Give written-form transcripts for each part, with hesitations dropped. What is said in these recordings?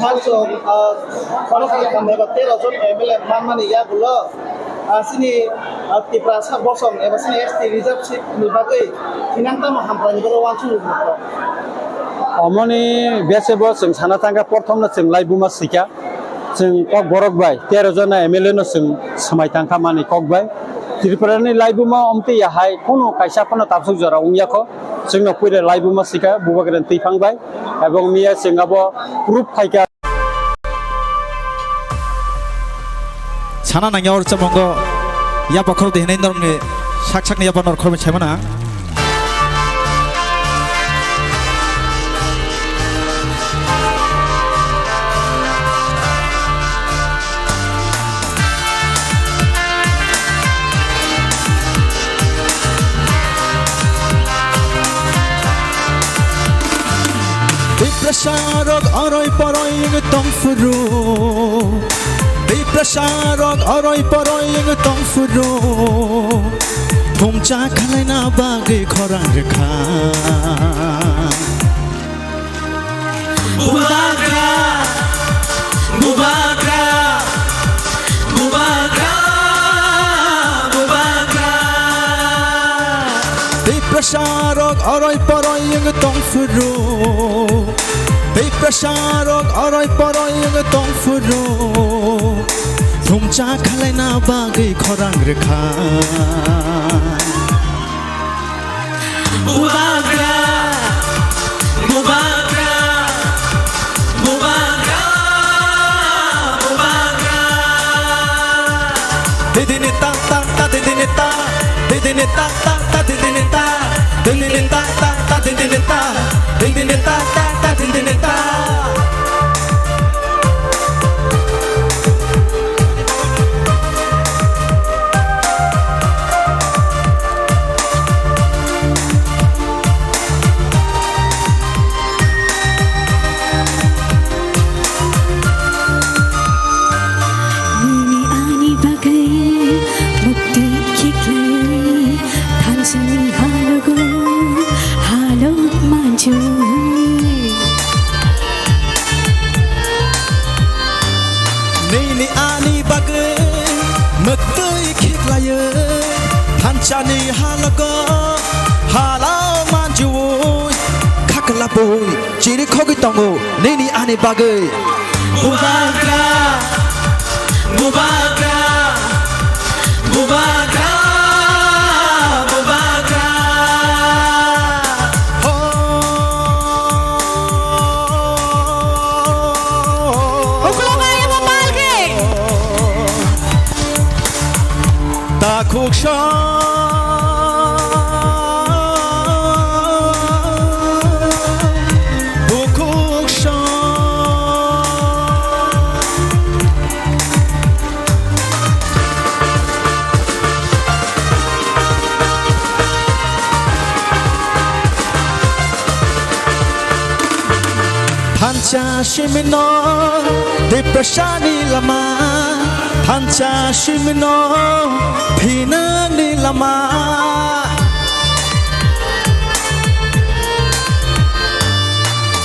사정 거룩하게 감내가 때려준 MLA 만만이야 불러 sini tipra sa bosong eba sini ST reserve seat ni bagai kinanta mo hampani boro wanchu buko amoni besebo sing sanatanga prothom na sing laibuma sika sing kok borok bai 13 jona MLA no sing samai tangka mani kok bai Tripurani laibuma omti ya hai kono kaisa kono tapsuk jora ungyako singno puire laibuma sika bubagren tifang bai ebong miya singabo proof phaika sana nangya or chamongo ya pakhor de hinai norne saksak ne ya panor khorme chaimana Prasarog aroy paroy ng tongfuru Prasarog aroy paroy ng tongfuru Pumcha khalai na bagay khorang rekha Bubagra Bubagra Bubagra Bubagra Prasarog aroy paroy ng tongfuru Prasarog aroy paroy ng tongfuru Pumcha khalai na bagay khorang rekha Bubagra Bubagra Bubagra Bubagra Didini ta ta ta didini ta Didini ta ta ta didini ta Didini ta ta ta didini ta Didini ta ta ta didini ta shani halago hala manjuy khakla boy chiri khogi tongo nini ani bagai mubagra mubagra mubagra mubagra ta khuk sha Pancha shimino deprashani lama Pancha shimino pinani lama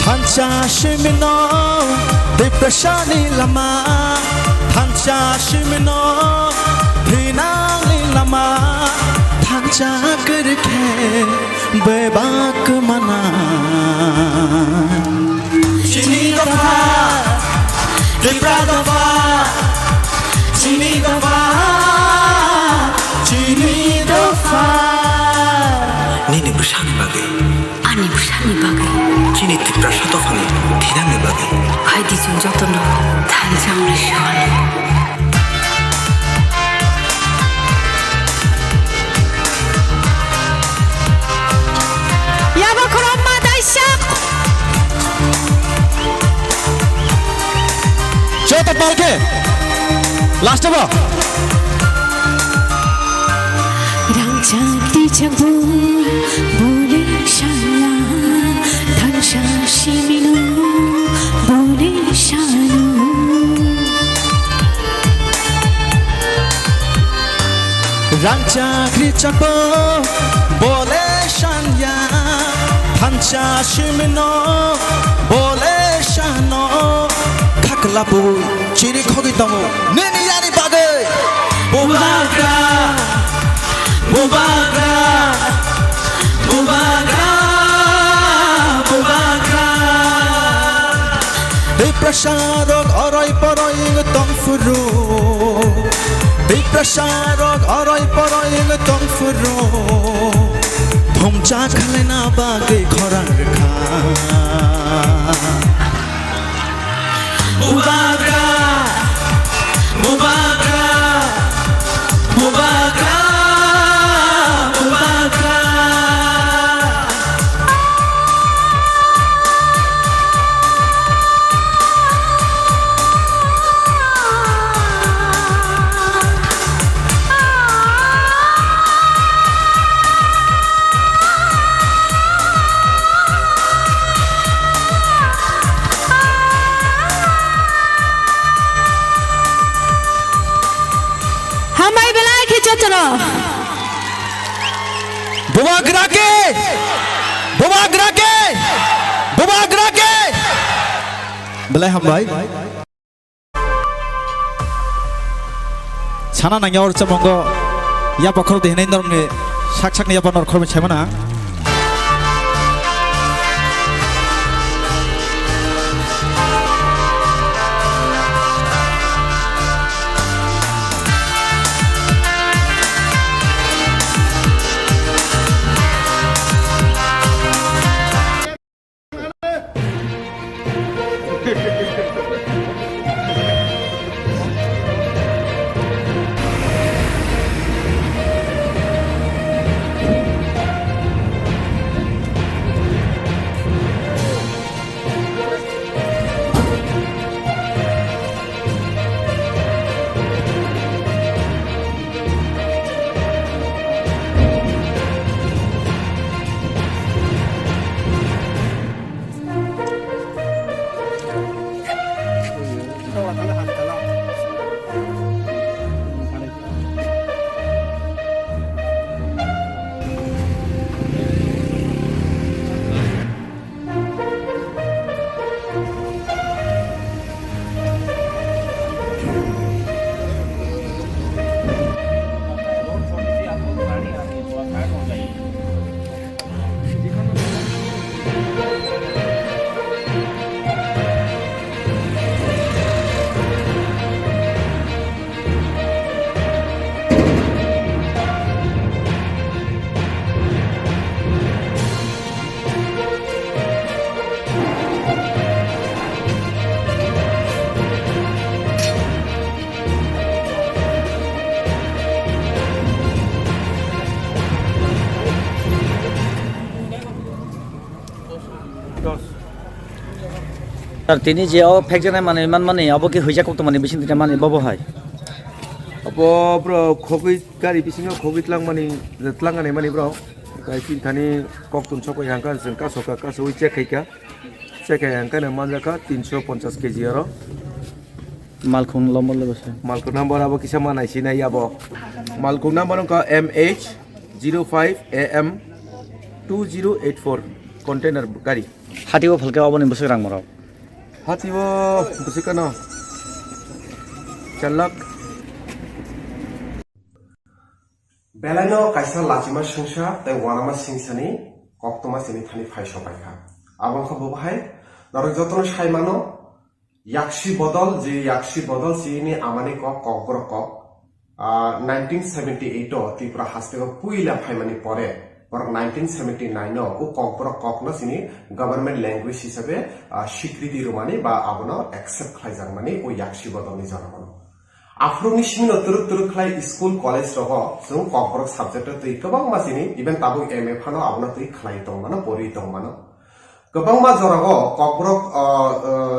Pancha shimino deprashani lama Pancha shimino pinani lama Pancha karke bebak mana Chini dafa, dipra dafa, chini dafa, chini dafa. Nini busani bagai, Ani busani bagai, chini dipra shato fani, thirani bagai. haidi jun jotono thanjang rishon. Yaba koroma daisyak. Jota palke, last of all. Rangchakti chabu bole shala thansha shimino bole shalu Rancha krichako, bole shanya, pancha shimino, bole shano. Khakla boy, chiri khogi tongo, nini yani bagai. Mubagra, mubagra, mubagra, mubagra. Deprasharok arai parai tong furu. Deprasharok arai parai tong furu. Thomcha khalena bagai khorang kha. Mubagra, mubagra, mubagra, mubagra. Hamai belai ke jotono. Mubagra ke, mubagra ke, mubagra ke. Belai hambai. Sana nang yaur chamongo, ya pakhor de hinai norne, sak sak ne ya panor khorme chemana. Sir, tini je o pekjana mane man mane abo ki hoija kokto mane bisin tina mane bobo hai. Abo bro khogui gari bisingo khogui tlangane mani bro. Kai tin thani koktun choko hangka jengka soka ka soi check haika. Check hangka na manjaka 350 kg aro. Malkhung lomol lebase. Malkhung number abo kisa manai sinai abo. Malkhung number ka MH05AM 2084 container gari. Hati o phalka abo ni bose rang morao. Hati wo busikano. 4 lakh. Belano kaisa lachima singsa te wanama singsani koktoma sini thani phaisho paikha abang khabo bahai naro jotno saimano yakshi bodol sini amani kokbro kok 1978 o Tripura hastego puila phaimani pore or 1979 o kokbro kok no sini government language hisabe shikriti romani ba abono accept khaijang mani o yakshi bodol ni jarakono Afroni simino turuk khlai school college rogo jong kokborok subject tui kobang masini even tabu MA phano abona tui khlai tongmano pori tongmano kobang ma jorago kokborok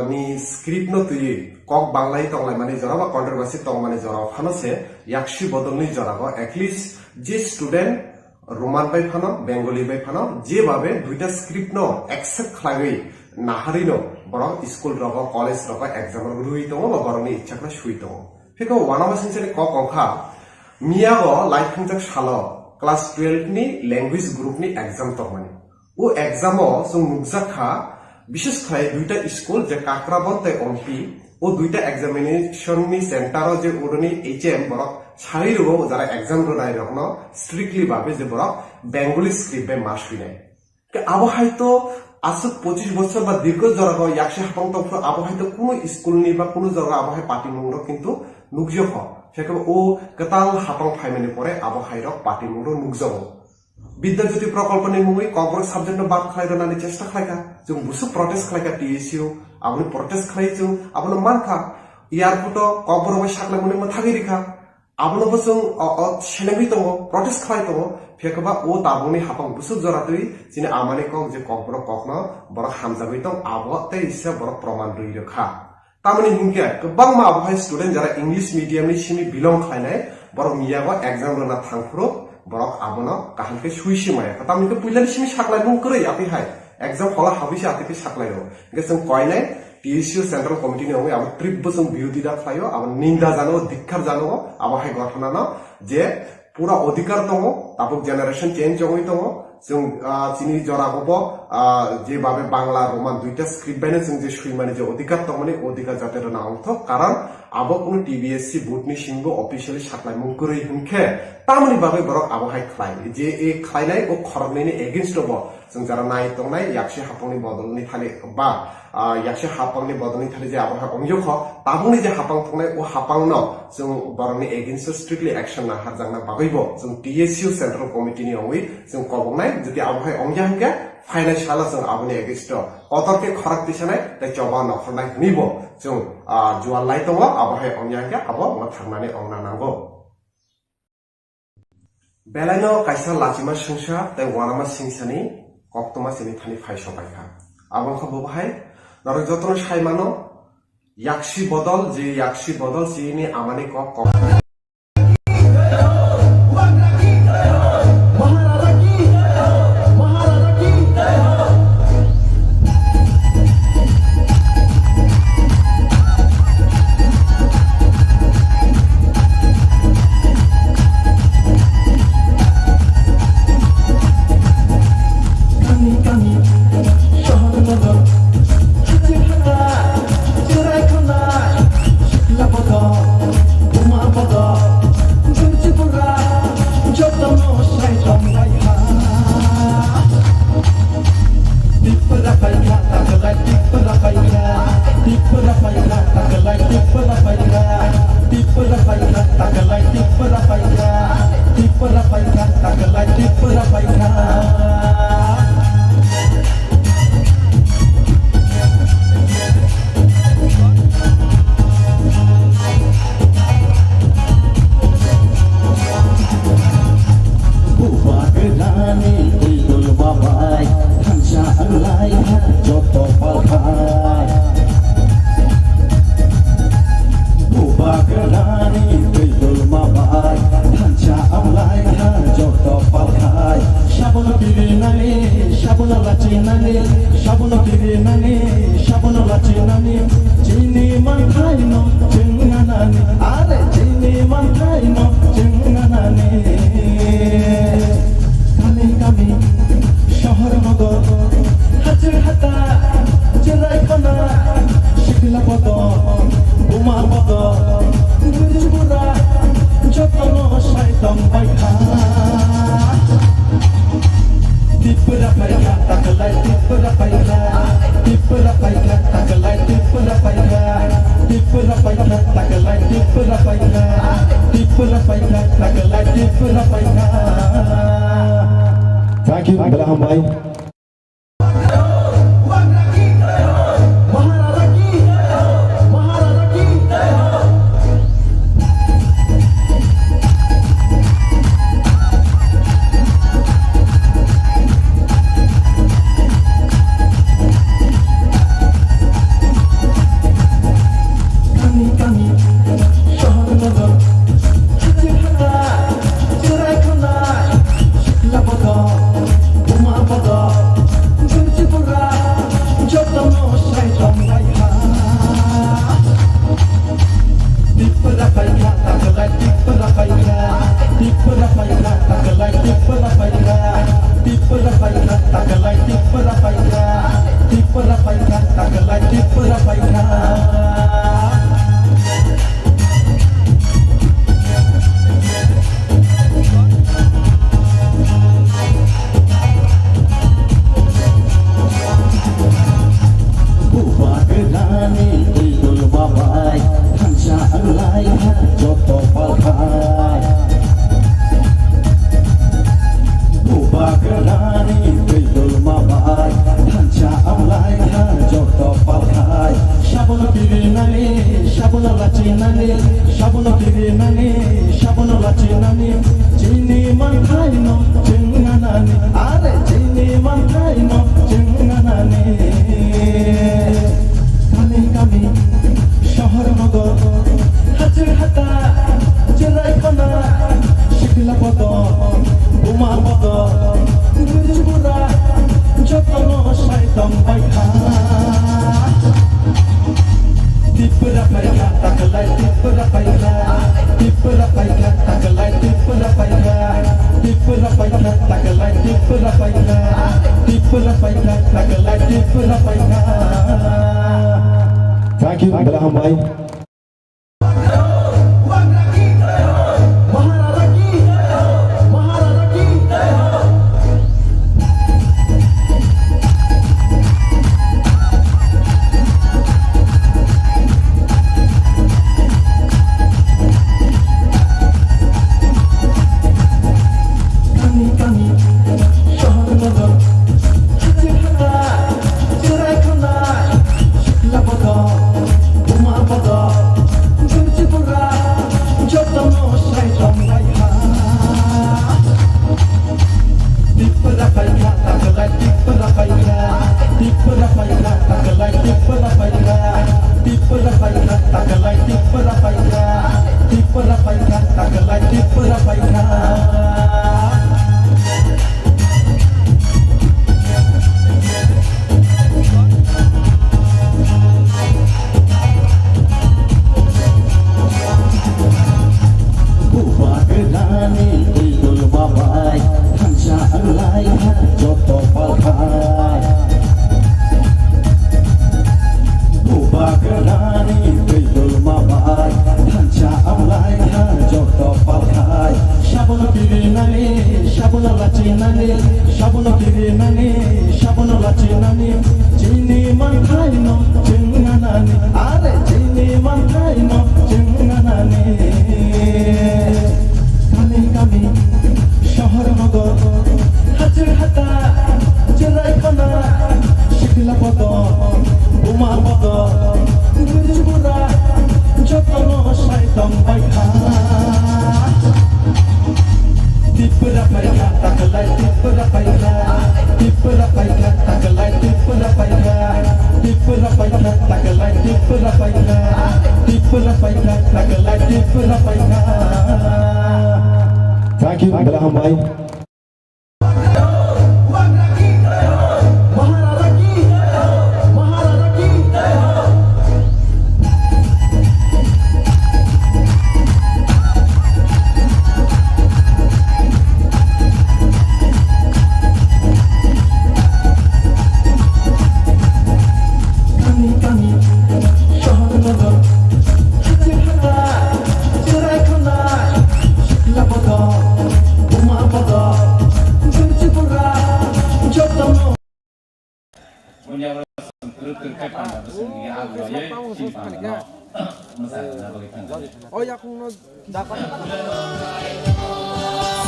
ni script no tui kok banglai tonglai mani joraba controversy tongmani joraba phano se yakshi bodolni jorago at least je student roman bai phano bengali bai phano je babe duita script no accept khlai naharino borok school rogo college rogo exam rui tongo ba boroni ichakna shui tongo Peko wanama singsani kok ongkha miyago laithungjak salo class 12 ni language group ni exam tongmani o exam o jong nukjakha bishesh khlai duita school je kakrabon te onpi o duita examination ni center o je uroni HM borok sairo jara exam ronai rokno strictly babe je borok bengali script be mas hinai ke abo haito আসুক 25 বছর বা দীর্ঘ জরাগ 150 তফ আবো হয়তো কোন school নি বা কোন জরাগ আবো হয় পার্টি মুংরো কিন্তু নুকজখ সেকে ও কতাল হাপং ফাইমানি পরে আবো হাইরক পার্টি মুংরো নুকজব বিদ্যাজ্যোতি প্রকল্প নি মুই কবর সাবজেক্ট বাদ খাইরো নানি চেষ্টা খাইকা जों বুসু প্রটেস্ট খাইকা টিএসইউ আপনি প্রটেস্ট খাইছো আপনি মানখা ইয়ার ফটো কবর বাই সাকলা মনে মাথাগি রেখা আপনি বসং সেনেবি তং প্রটেস্ট খাই তং फेकबा ओ ताबुनि हापं बुसु जरातुइ जिने आमाने कक जे ककब्र ककनो बर हामजाबै तं आबते इसे बर प्रमाण रइ रखा तामनि हिंके गोबां मा आबहाय स्टुडेन्ट जरा इंग्लिश मीडियम नि सिनि बिलं खायनाय बर मियागो एग्जाम रना थांफ्रो बरक आबनो काहलके सुइसि माय तामनि पुइलानि सिनि साकलाय मुं करै आति हाय एग्जाम हला हाबिसे आतिके साकलायो गेसं कयनाय टीएसयू सेंट्रल कमिटी ने अब ट्रिप बसं बिरोधिता खायो अब निंदा जानो धिक्कार जानो आबहाय घटना न जे पूरा अधिकार दङ ताबुक जेनारेशन चेंज जङै दङ जों चिनि जरागबो जे बाबे बांला रोमान दुइटा स्क्रिप्ट बायनो जों जे सुइमाने जे अधिकार दङ माने अधिकार जाते रना अंथ कारण आबो कुनु टीबीएससी बोर्डनि सिंगो ऑफिशियली साप्लाय मुं करै हुनखे तामनि बाबे बरक आबो हाय खलाय जे ए खलायनाय ओ खरबनि एगेंस्ट दङ जों जरा नाय दंनाय याक्से हापंनि बदलनि थाले बा याक्से हापंनि बदलनि थाले जे आबो हाय अंजख ताबुनि जे हापं थंनाय ओ हापंनो जों बरनि एगेंस्ट स्ट्रिक्टली एक्शन ना हारजांना बागैबो जों टीएसयू सेंट्रल कमिटिनि अवै जों कबंनाय जदि आबो हाय अंजांके फाइनान्शियल जों आबनि एगेंस्ट कतरके खराक दिसनाय ते जबा नखरनाय निबो जों जुवा लाइ दङ आबो हाय अंजांके आबो मा थांनानै अंना नांगौ बेलायनो कायसा लाचिमा सिंसा ते वानामा सिंसानि कक्तमा सिनि थानि फाइसो पाइखा आबं खबो बाहाय नरो जतन साइमानो याक्सी बदल सिनि आमानि कक যত পাল খায় বুবা গোরানি दैदुल माबाय धानसा आवलाय हा যত পাল খায় সাবন পিরিনানি সাবন লাচিনানি সাবন পিরিনানি সাবন লাচিনানি চিনি মানখাইন जोंनानानि आरे चिनि मानखाइनो जोंनानानि गामि गामि शहर नगर हाजो हाटा जेरायखना सिखला पद उमा पद गुरुपुरा जतन साइतम बायखा Tipura paika takalai tipura paika tipura paika takalai tipura paika tipura paika takalai tipura paika tipura paika takalai tipura paika. Thank you Belaham bhai. Thank you Belaham bhai. Tipura paika takalai tipura paika tiperapaika takalai tiperapaika tiperapaika takalai tiperapaika tiperapaika takalai tiperapaika. Thank you Belaham Bhai.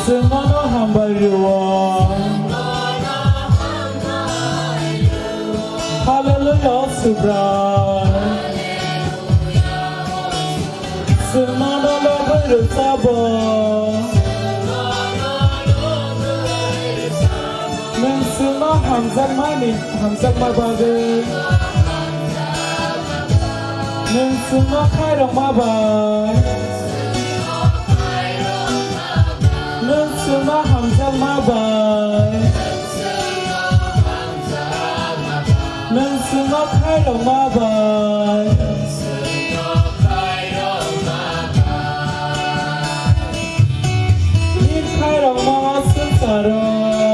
Semono hamba Hallelujah subhan Semono lo bersabo Mensuma hamzak mani hamzak mabade Mensuma khairong mabai Mensuma hamzak mabai Mensuma khairong mabai Ni khairong mawasun sarong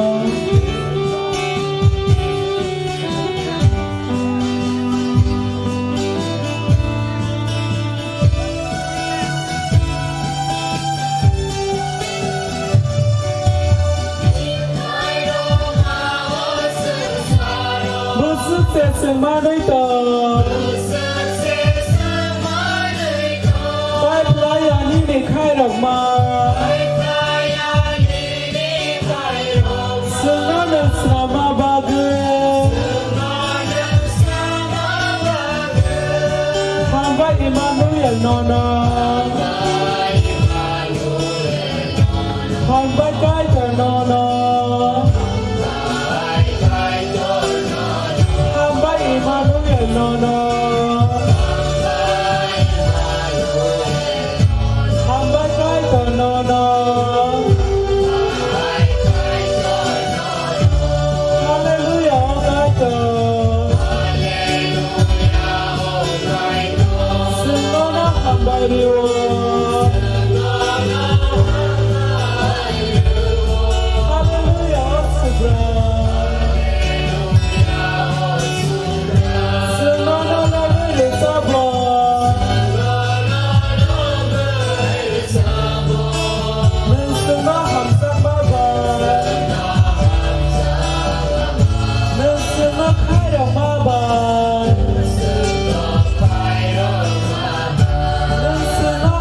Semua itu, baik layan ini khairok ma, senang selama bagai, hamba Immanuel nona, hamba kaya nona. No, no. Hamba kaya no, no. Hallelujah, kaya. Semua hamba riwa. Hallelujah, subhan. Bye.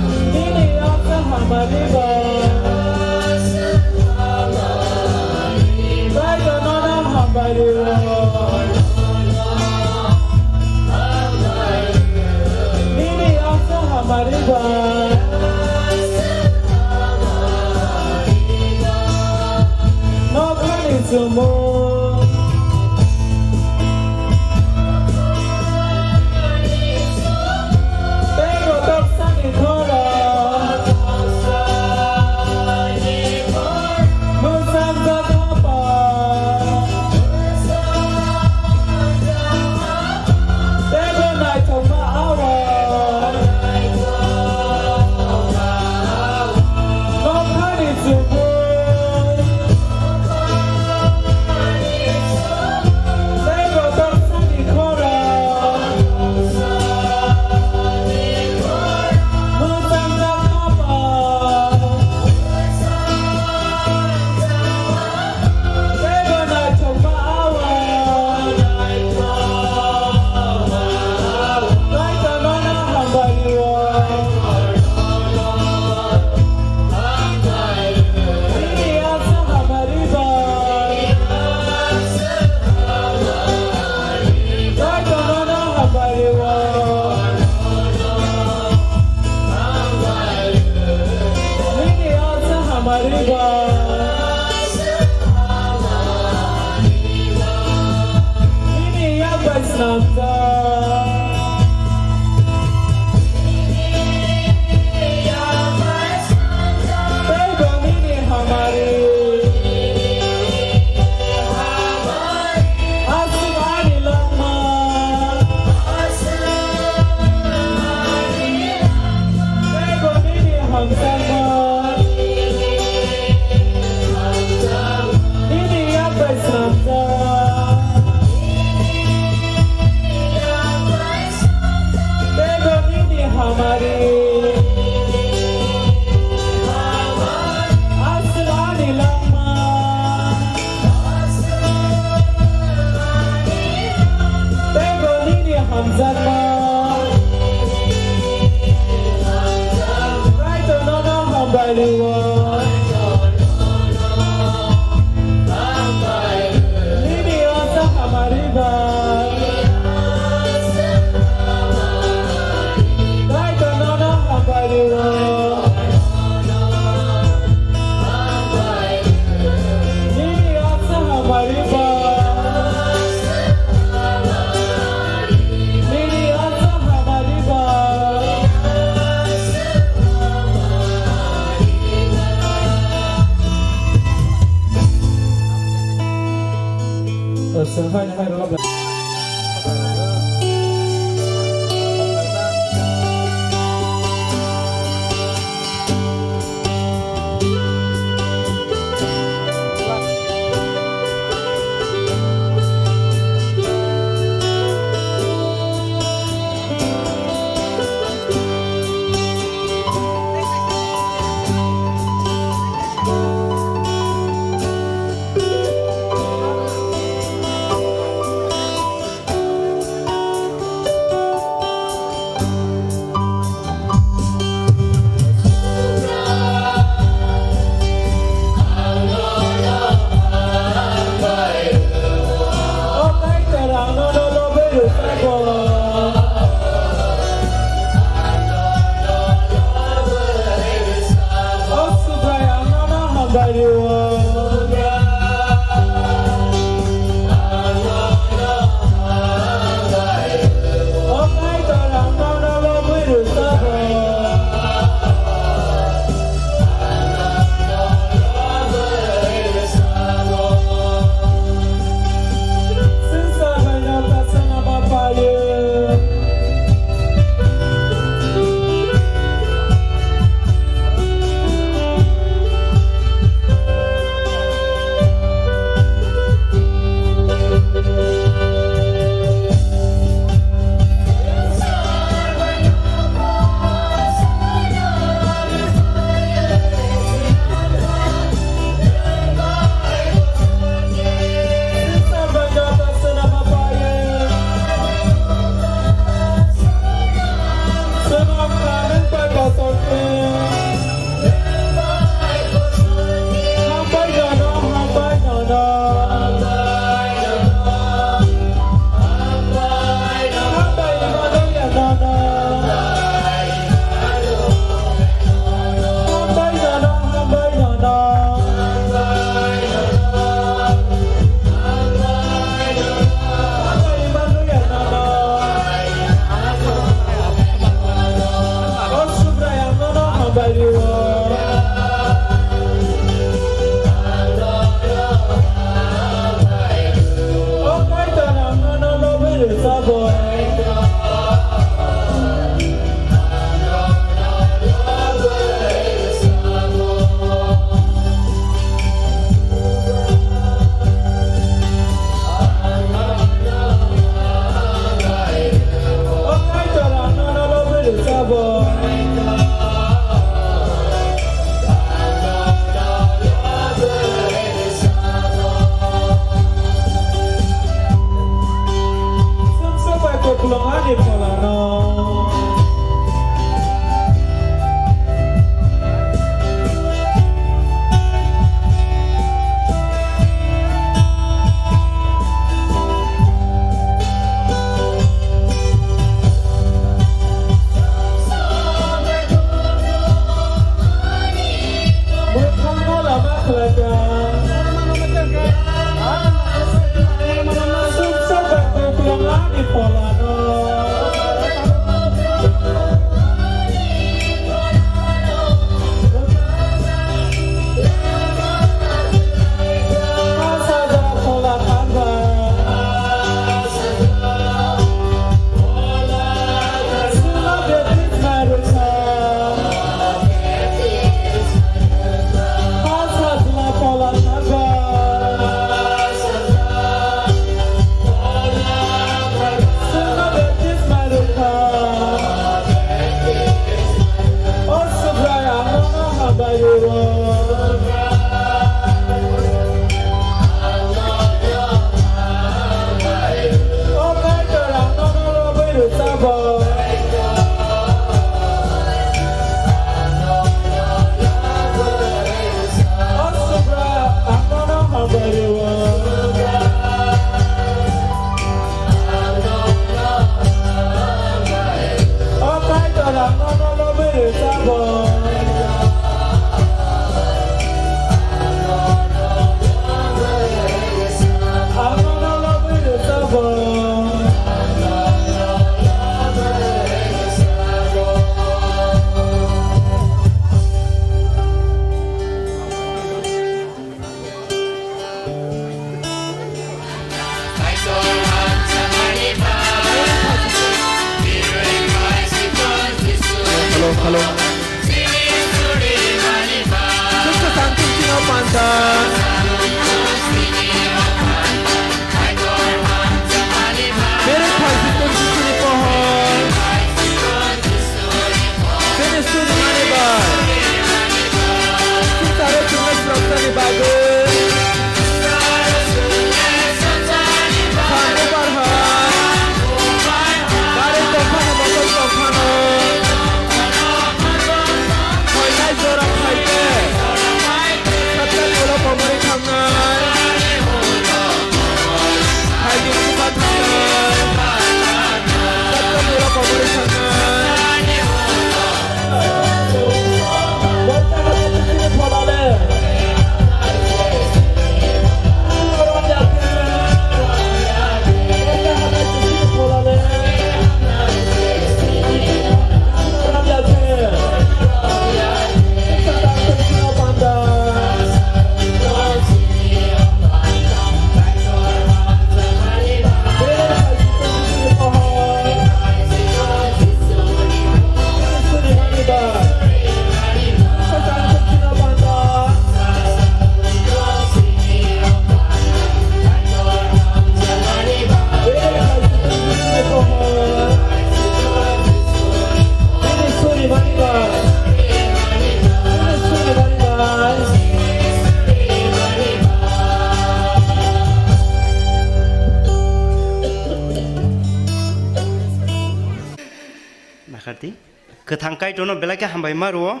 Ketangkai dono belakang hambai maruo.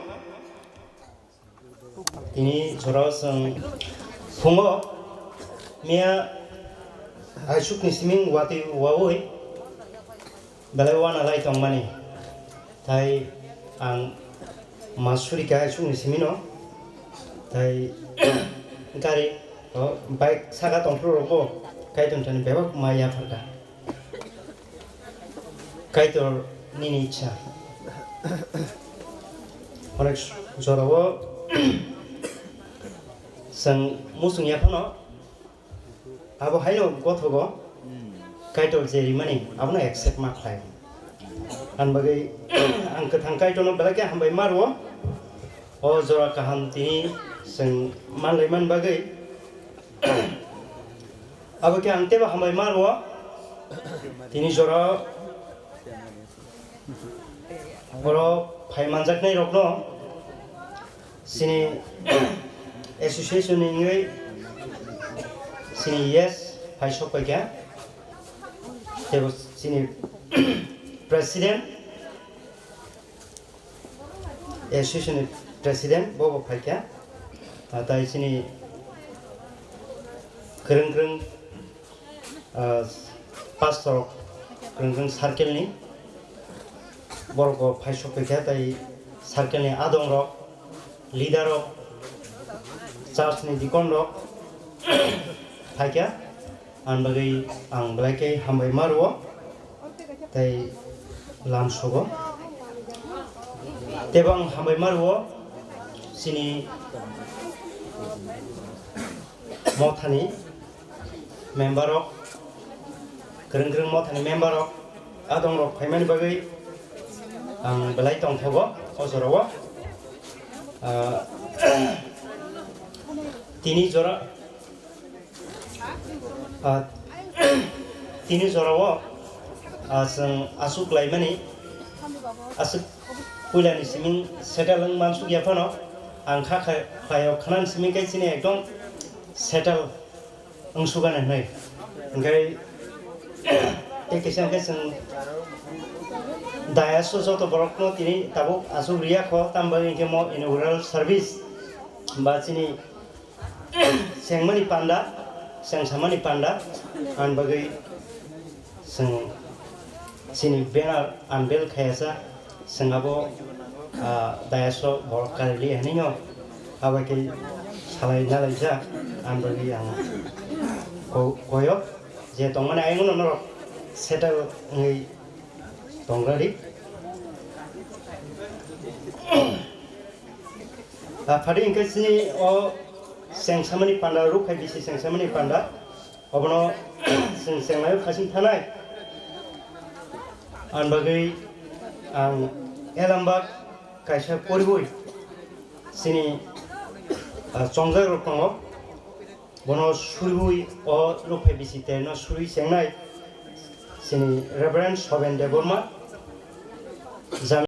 Ini joroseng fungo mia asyuk nisming wati wawoi belawan alai tong mani. Tai ang masuri ka asyuk nismino. Tai kari baik saga tong pro roko kai tong tani bebak maya farka. Kai tor nini icha. Onek jorowo sang musung ya pano abo haino gothogo kaitol jeri mani abna accept ma khlai an bagai ang kathangkai tono belaka hambai marwo o jora kaham tini sang manlai man bagai abo ke ante ba hambai marwo tini jora boro phai manjak nai rokno sini association ini sini yes phai sok paikya tebo sini president association president bobo paikya atai sini kereng pastor kereng circle ni borgo phai sok paikya tai circle ni adong rok leader rok church ni dikon rok thaikia an bagai ang blaike hambai marwo tai lam sogo tebang hambai marwo sini mothani member rok kereng mothani member rok adong rok phaimani bagai ang belai tong thogo ojorowo tini jora wo asang asuk laimani asuk puilani simin settle mansuk yapano angkha khayo khanan simin kai sini ekdom settle angsugan nai ngai ekisang kesang dayaso joto borokno tini tabuk asuk ria kho tambang ke mo inaugural service ba sini sengmani panda sengsamani panda an bagai seng sini banner unveil khayasa sengabo dayaso borok kali haningo abake salai nalaija an bagai ang koyo je tongmane aingun no settle ngai tongrari Fadi ingkar sini sengsamani panda rukai bisi sengsamani panda obono sengmayo kasing tanai an bagai ang elambak kaisa poriboi sini chongjak rokno bono suribui o rukai bisi teno suri sengnai sini Reverend Soben Deborma